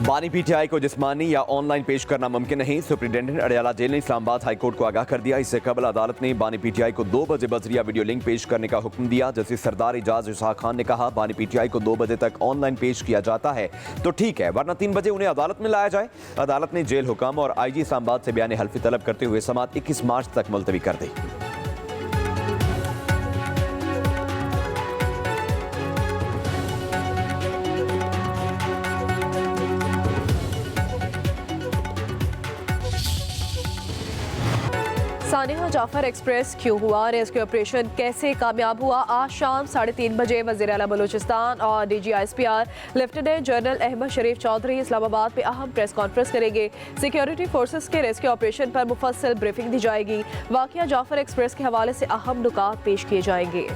बानी पीटीआई को जिस्मानी या ऑनलाइन पेश करना मुमकिन नहीं। सुप्रिंटेंडेंट अडयाला जेल ने इस्लामाबाद हाईकोर्ट को आगाह कर दिया। इससे कबल अदालत ने बानी पीटीआई को 2 बजे बजरिया वीडियो लिंक पेश करने का हुक्म दिया। जस्टिस सरदार इजाज इसहाक खान ने कहा, बानी पीटीआई को 2 बजे तक ऑनलाइन पेश किया जाता है तो ठीक है, वरना 3 बजे उन्हें अदालत में लाया जाए। अदालत ने जेल हुकाम और IG इस्लामाबाद से बयान हल्फी तलब करते हुए समाअत 21 मार्च तक मुलतवी कर दी। सानिया जाफर एक्सप्रेस क्यों हुआ, रेस्क्यू ऑपरेशन कैसे कामयाब हुआ? आज शाम 3:30 बजे वज़ीर आला बलूचिस्तान और DG ISPR lieutenant general Ahmed Sharif Chaudhry Islamabad में अहम प्रेस कॉन्फ्रेंस करेंगे। सिक्योरिटी फोर्सेस के रेस्क्यू ऑपरेशन पर मुफस्सल ब्रीफिंग दी जाएगी। वाक़या जाफर एक्सप्रेस के हवाले से अहम नुकात पेश किए जाएंगे।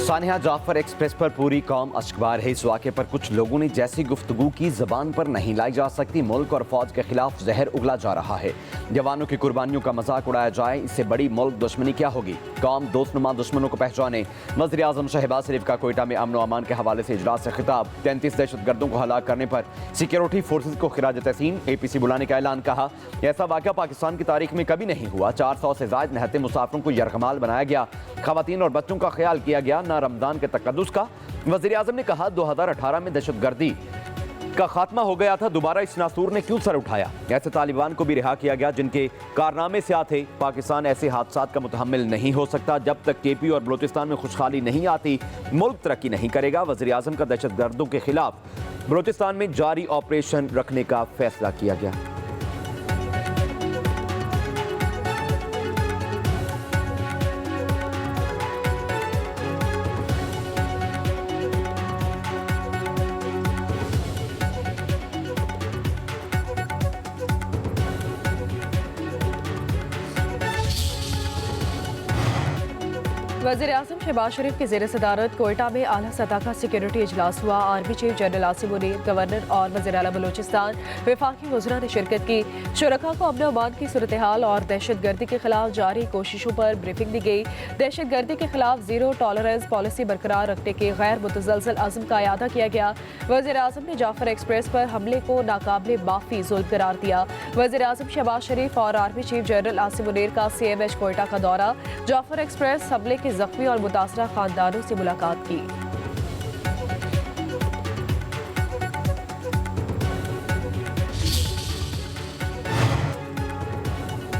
सानिया जाफर एक्सप्रेस पर पूरी कौम अश्कबार है। इस वाक़े पर कुछ लोगों ने जैसी गुफ्तगू की ज़बान पर नहीं लाई जा सकती। मुल्क और फौज के खिलाफ जहर उगला जा रहा है। जवानों की कुर्बानियों का मजाक उड़ाया जाए, इससे बड़ी मुल्क दुश्मनी क्या होगी? कौम दोस्तनुमा दुश्मनों को पहचाने। वज़ीर आज़म शहबाज शरीफ का कोयटा में अमन व अमान के हवाले से इजलास से खिताब। 33 दहशतगर्दों को हलाक करने पर सिक्योरिटी फोर्सेज को खिराज तहसीन। APC बुलाने का ऐलान। कहा, ऐसा वाक़या पाकिस्तान की तारीख में कभी नहीं हुआ। 400 से ज़ायद निहत्ते मुसाफिरों को यरगमाल बनाया गया। ख़वातीन और बच्चों का ख्याल किया गया, ना रमज़ान के तकद्दुस का। वज़ीर आज़म ने कहा, 2018 में दहशतगर्दी का खात्मा हो गया था, दोबारा इस नासूर ने क्यों सर उठाया? ऐसे तालिबान को भी रिहा किया गया जिनके कारनामे स्याह थे। पाकिस्तान ऐसे हादसात का मुतहम्मिल नहीं हो सकता। जब तक KP और बलूचिस्तान में खुशहाली नहीं आती, मुल्क तरक्की नहीं करेगा। वज़ीर आज़म का दहशतगर्दों के खिलाफ बलूचिस्तान में जारी ऑपरेशन रखने का फैसला किया गया। वज़ीर आज़म शहबाज शरीफ की ज़ेर सदारत कोयटा में आला सतह का सिक्योरिटी इजलास हुआ। Army chief general Asim Munir, governor और वज़ीर आला बलूचिस्तान वफाकी वज़रा ने शिरकत की। शुरका को अमन अमान की सूरत हाल और दहशतगर्दी के खिलाफ जारी कोशिशों पर ब्रीफिंग दी गई। दहशतगर्दी के खिलाफ ज़ीरो टॉलरेंस पॉलिसी बरकरार रखने के गैर मुतज़लज़ल अज़्म का इयादा किया गया। वज़ीर आज़म ने जाफर एक्सप्रेस पर हमले को नाकाबिले माफ़ी जुल्म करार दिया। वज़ीर आज़म शहबाज शरीफ और army chief general Asim Munir का CMH कोयटा का दौरा। जाफर एक्सप्रेस हमले के जख्मी और मुतासरा खानदानों से मुलाकात की।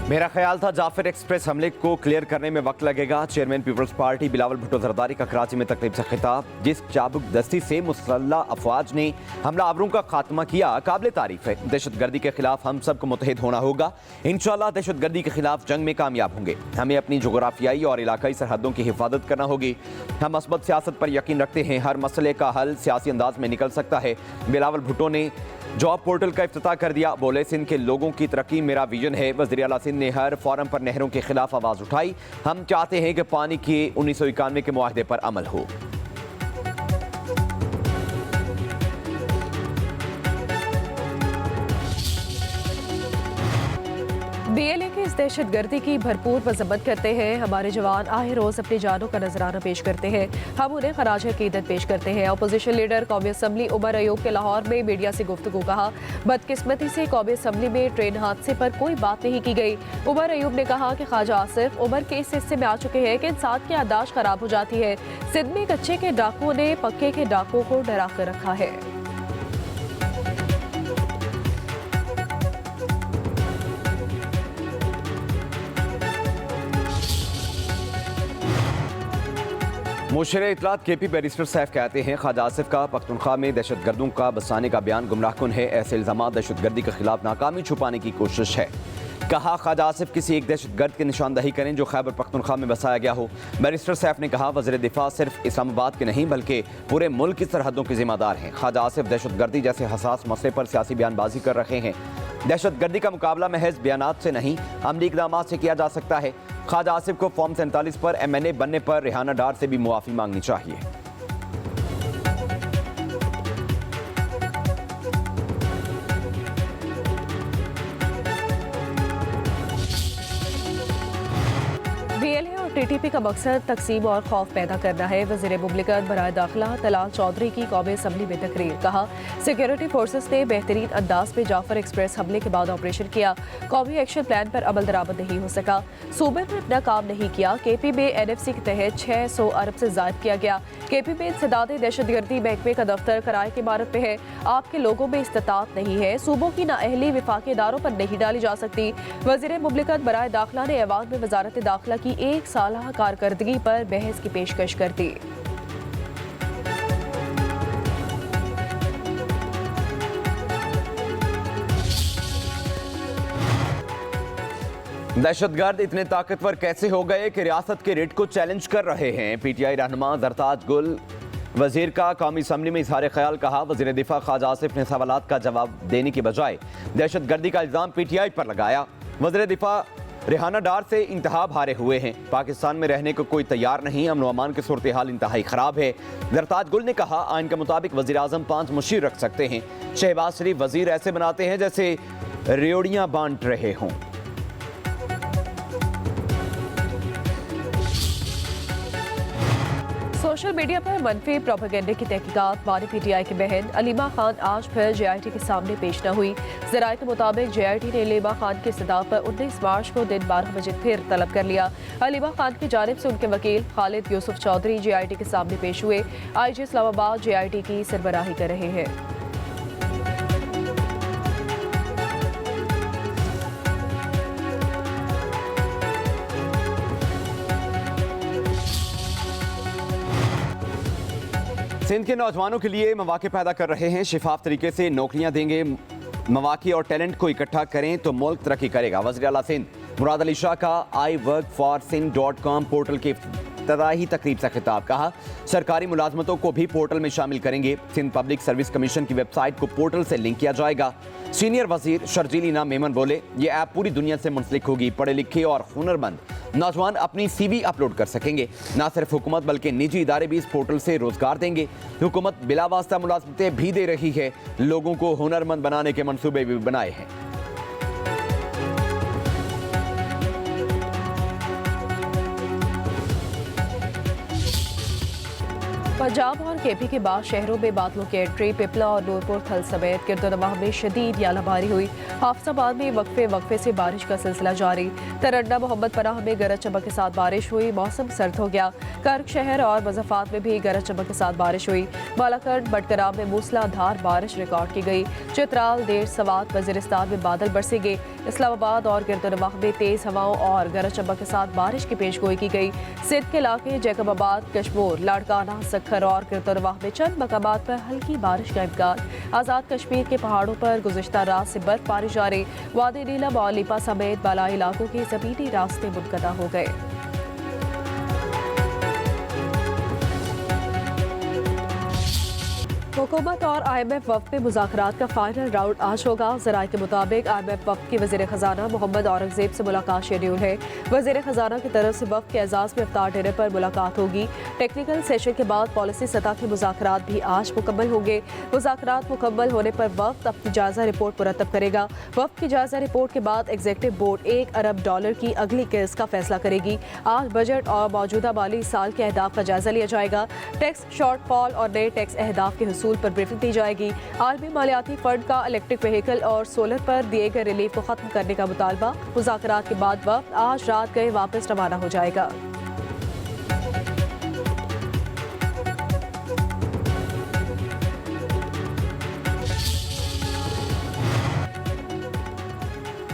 मेरा ख्याल था जाफर एक्सप्रेस हमले को क्लियर करने में वक्त लगेगा। चेयरमैन पीपल्स पार्टी बिलावल भुट्टो जरदारी का कराची में तकरीब से खिताब। जिस चाबुक दस्ती से मुसल्लह अफवाज ने हमला आवरों का खात्मा किया, काबिल तारीफ है। दहशतगर्दी के खिलाफ हम सबको मुतहिद होना होगा। इंशाअल्लाह दहशतगर्दी के खिलाफ जंग में कामयाब होंगे। हमें अपनी जोग्राफियाई और इलाकाई सरहदों की हिफाजत करना होगी। हम मस्बत सियासत पर यकीन रखते हैं। हर मसले का हल सियासी अंदाज में निकल सकता है। बिलावल भुट्टो ने जॉब पोर्टल का इफ्तिताह कर दिया। बोले, सिंध के लोगों की तरक्की मेरा विजन है। वज़ीर आला सिंध ने हर फोरम पर नहरों के खिलाफ आवाज़ उठाई। हम चाहते हैं कि पानी के 1991 के मुआहदे पर अमल हो। BLA की इस दहशतगर्दी की भरपूर मजम्मत करते हैं। हमारे जवान आए रोज अपनी जानों का नजराना पेश करते हैं। हम उन्हें खराज अकीदत पेश करते हैं। अपोजिशन लीडर कौमी असम्बली उमर अयूब के लाहौर में मीडिया से गुफ्तगू। कहा, बदकिस्मती से कौमी असम्बली में ट्रेन हादसे पर कोई बात नहीं की गई। उमर अयूब ने कहा कि ख्वाजा आसिफ उमर के इस हिस्से में आ चुके हैं कि इंसान की याददाश्त खराब हो जाती है। सिंध में कच्चे के डाकुओं ने पक्के के डाकुओं को डरा कर रखा है। मुशीर इत्तलात KP बैरिस्टर सैफ कहते हैं, ख्वाजा आसिफ का पख्तूनख्वा में दहशतगर्दों का बसाने का बयान गुमराहकुन है। ऐसे इल्जामात दहशतगर्दी के खिलाफ नाकामी छुपाने की कोशिश है। कहा, ख्वाजा आसिफ किसी एक दहशतगर्द की निशानदही करें जो खैबर पख्तूनख्वा में बसाया गया हो। बैरिस्टर सैफ ने कहा, वज़ीर दिफा सिर्फ इस्लामाबाद के नहीं बल्कि पूरे मुल्क की सरहदों के जिम्मेदार हैं। ख्वाजा आसिफ दहशतगर्दी जैसे हसास मसले पर सियासी बयानबाजी कर रहे हैं। दहशतगर्दी का मुकाबला महज बयानात से नहीं, अमली इक़दामात से किया जा सकता है। ख्वाजा आसिफ को फॉर्म 47 पर MNA बनने पर रेहाना डार से भी मुआफ़ी मांगनी चाहिए। TTP का मकसद तकसीम और खौफ पैदा करना है। वज़ीर मुमलिकत बराए दाखिला तलाल चौधरी की कौमी असम्बली में तकरीर। कहा, सिक्योरिटी फोर्सेस ने बेहतरीन अंदाज में जाफर एक्सप्रेस हमले के बाद ऑपरेशन किया। कौमी एक्शन प्लान पर अमल दरामद नहीं हो सका। सूबे में अपना काम नहीं किया। KP में NFC के तहत 600 अरब से ज़ायद किया गया। KP में इंसदाद दहशतगर्दी महकमे का दफ्तर किराए की इमारत में है। आपके लोगों में इस्तात नहीं है। सूबों की नाअहली विफाकी इदारों पर नहीं डाली जा सकती। वज़ीर मुमलिकत बराए दाखिला ने ऐवान में वजारत दाखिला की 1 साल कारकर्दगी पर बहस की पेशकश कर दी। दहशतगर्द इतने ताकतवर कैसे हो गए कि रियासत के रेट को चैलेंज कर रहे हैं। PTI रहनुमा जरताज गुल वजीर का कौमी असम्बली में इजहार ख्याल। कहा, वजीर दिफा ख्वाजा आसिफ ने सवालात का जवाब देने की बजाय दहशतगर्दी का इल्ज़ाम PTI पर लगाया। वजीर दिफा रेहाना डार से इंतहा हारे हुए हैं। पाकिस्तान में रहने को कोई तैयार नहीं। अमन अमान की सूरत हाल इंतहाई ख़राब है। जरताज गुल ने कहा, आइन के मुताबिक वज़ीर आज़म 5 मुशीर रख सकते हैं। शहबाज शरीफ वज़ीर ऐसे बनाते हैं जैसे रेवड़ियाँ बांट रहे हों। सोशल मीडिया पर मनफी प्रोपेगेंडे की तहकीकात बानी PTI की बहन अलीमा खान आज फिर JIT के सामने पेश न हुई। ज़राए के मुताबिक JIT ने अलीमा खान की सदा पर 19 मार्च को दिन 12 बजे फिर तलब कर लिया। अलीमा खान की जानिब से उनके वकील खालिद यूसुफ चौधरी JIT के सामने पेश हुए। IG इस्लामाबाद JIT की सरबराही कर रहे हैं। सिंध के नौजवानों के लिए मौके पैदा कर रहे हैं। शिफाफ तरीके से नौकरियां देंगे। मौके और टैलेंट को इकट्ठा करें तो मुल्क तरक्की करेगा। वज़ीर आला सिंध मुराद अली शाह का iworkforSindh.com पोर्टल के इफ्तिताही तकरीब से खिताब। कहा, सरकारी मुलाजमतों को भी पोर्टल में शामिल करेंगे। सिंध पब्लिक सर्विस कमीशन की वेबसाइट को पोर्टल से लिंक किया जाएगा। सीनियर वजीर शर्जीली ना मेमन बोले, ये ऐप पूरी दुनिया से मुंसलिक होगी। पढ़े लिखे और हुनरमंद नौजवान अपनी CV अपलोड कर सकेंगे। ना सिर्फ हुकूमत बल्कि निजी इदारे भी इस पोर्टल से रोजगार देंगे। हुकूमत बिलावास्ता मुलाजमतें भी दे रही है। लोगों को हुनरमंद बनाने के मंसूबे भी बनाए हैं। पंजाब और KP के बाद शहरों में बादलों की एंट्री। पिपला और नूरपुर थल समेत गिरदोनवाह में शदीद यालाबारी हुई। हाफिजाबाद में वक्फे से बारिश का सिलसिला जारी। तरन्ना मोहम्मद पनाह में गरज चमक के साथ बारिश हुई। मौसम सर्द हो गया। कर्क शहर और मुजफ्फराबाद में भी गरज चमक के साथ बारिश हुई। बालाकोट बटकराम में मूसलाधार बारिश रिकॉर्ड की गई। चित्राल देर सवात वजीरिस्तान में बादल बरसेंगे। इस्लामाबाद और गिरदोनवाह में तेज हवाओं और गरज चमक के साथ बारिश की पेशगोई की गई। सिंध के इलाके जैकबाबाद, कशमोर, लाड़काना, सखर और गिरदोनवाह में चंद मकामात पर हल्की बारिश का इम्कान। आज़ाद कश्मीर के पहाड़ों पर गुज़िश्ता रात से बर्फबारी जारी। वादी नीलम और लिपा समेत बालाई इलाकों के ज़मीनी रास्ते मुनक़ता हो गए। हुकूमत और IMF वफ़द में मुज़ाकरात का फाइनल राउंड आज होगा। ज़राए के मुताबिक IMF वफ़द की वज़ीर ख़जाना मोहम्मद औरंगज़ेब से मुलाकात शेड्यूल है। वज़ीर ख़जाना की तरफ से वफ़द के एजाज़ में इफ्तार डिनर पर मुलाकात होगी। टेक्निकल सेशन के बाद पॉलिसी सतह के मुज़ाकरात भी आज मुकम्मल होंगे। मुज़ाकरात मुकम्मल होने पर वफ़द अपनी जायज़ा रिपोर्ट मुरतब करेगा। वफ़द की जायज़ा रिपोर्ट के बाद एग्जीक्यूटिव बोर्ड $1 अरब की अगली किस्त का फैसला करेगी। आज बजट और मौजूदा माली साल के अहदाफ का जायज़ा लिया जाएगा। टैक्स शॉर्टफॉल और नए टैक्स अहदाफ के हुसूल पर ब्रीफिंग दी जाएगी। आलमी मालियाती फंड का इलेक्ट्रिक व्हीकल और सोलर पर दिए गए रिलीफ को खत्म करने का मुतालबा। मुज़ाकरात के बाद वफ़द आज रात गए वापस रवाना हो जाएगा।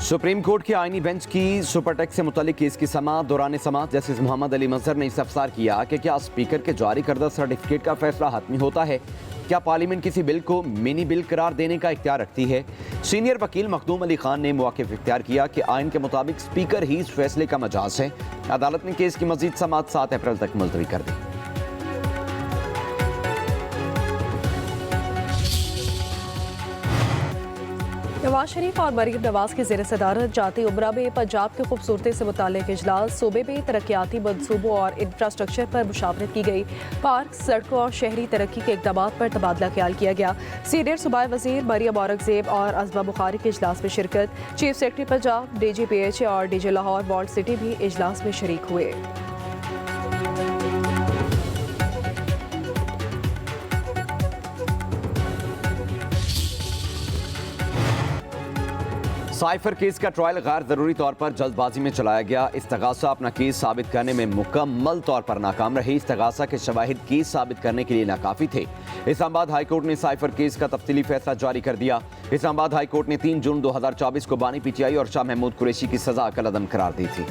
सुप्रीम कोर्ट की आईनी बेंच की सुपर टैक्स से मुतल्लिक केस की समाअत। दौरान समाअत जस्टिस मोहम्मद अली मजहर ने इस्तफसार किया कि क्या स्पीकर के जारी करदा सर्टिफिकेट का फैसला हतमी होता है। क्या पार्लियामेंट किसी बिल को मिनी बिल करार देने का इख्तियार रखती है। सीनियर वकील मखदूम अली खान ने मुवाकिफ इख्तियार किया कि आइन के मुताबिक स्पीकर ही इस फैसले का मजाज है। अदालत ने केस की मजीद समाअत 7 अप्रैल तक मुलतवी कर दी। नवाज शरीफ और मरीम नवाज की ज़ेर सदारत जाती उमरा में पंजाब की खूबसूरती से मुताल्लिक इजलास। सूबे में तरक्याती मनसूबों और इंफ्रास्ट्रक्चर पर मुशावरत की गई। पार्क, सड़कों और शहरी तरक्की के इक़दाम पर तबादला ख्याल किया गया। सीनियर सूबाई वजीर मरियम औरंगजेब और अज़मा बुखारी के इजलास में शिरकत। चीफ सेक्रेटरी पंजाब, DGPH और DG लाहौर वॉल्ड सिटी भी इजलास में शरीक हुए। साइफर केस का ट्रायल गैर जरूरी तौर पर जल्दबाजी में चलाया गया। इस्तगासा अपना केस साबित करने में मुकम्मल तौर पर नाकाम रही। इस्तगासा के शवाहिद केस साबित करने के लिए नाकाफी थे। इस्लामाबाद हाईकोर्ट ने साइफर केस का तफसीली फैसला जारी कर दिया। इस्लामाबाद हाईकोर्ट ने 3 जून 2024 को बानी पीटीआई और शाह महमूद कुरैशी की सजा कलअदम करार दी थी।